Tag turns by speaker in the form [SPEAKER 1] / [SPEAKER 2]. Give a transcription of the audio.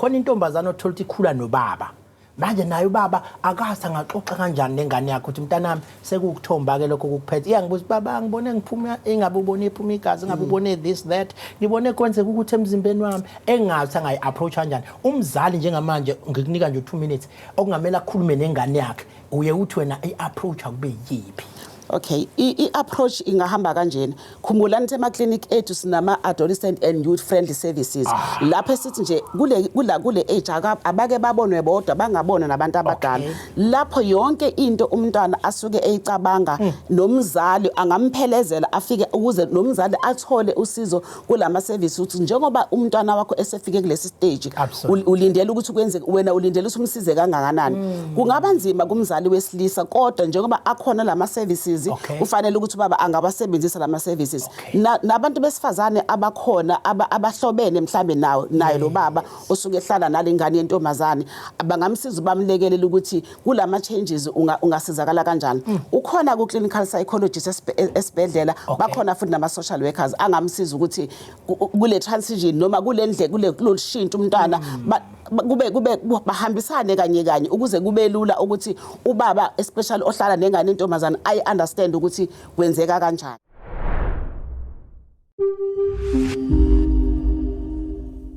[SPEAKER 1] khona intombazane othola ukuthi ikhula nobaba manje nayo ubaba akasa ngaxoxa kanjani nengane yakhe ukuthi mntanami sekukuthomba ke lokho kukuphethe iyangibuza baba ngibone ngiphuma engabe ubone iphuma igazi ngabe ubone this that ngibone kwenzeka ukuthi emzimbeni wami engathi angayi approach kanjani umzali njengamanje ngikunika nje 2 minutes okungamela akhulume nengane yakhe uye uthi wena iapproach akube yipi.
[SPEAKER 2] Okay, i-approach ingahamba kanjena. Khumbulani ukuthi ema-clinic ethu sinama adolescent and youth friendly services. Lapho sithi nje kule age abake babonwe bodwa bangabona nabantu abadala. Lapho yonke into umntwana asuke eyicabanga nomzali angamphelezela afike ukuze nomzali athole usizo kulama services uthi njengoba umntwana wakho esefike kulesi stage ulindele ukuthi kwenze wena ulindele ukuthi umsize kangakanani. Kungaba nzima kumzali wesilisa kodwa njengoba akhona lama services ufanele ukuthi baba angabasebenzisa lama services nabantu besifazane abakhona abahlobene mhlambe nayo lo baba osuke ehlala nalengane yentombazane abangamsiza bamlekelela ukuthi kulama changes ungasizakala kanjani. Ukhona ku clinical psychologist esibhedlela bakhona futhi nama social workers angamsiza ukuthi kule transition noma kule ndle kuloshintsho umntwana kube bahambisane kanye ukuze kube lula ukuthi ubaba especially ohlala nengane yentombazane I understand ukuthi kwenzeka kanjani.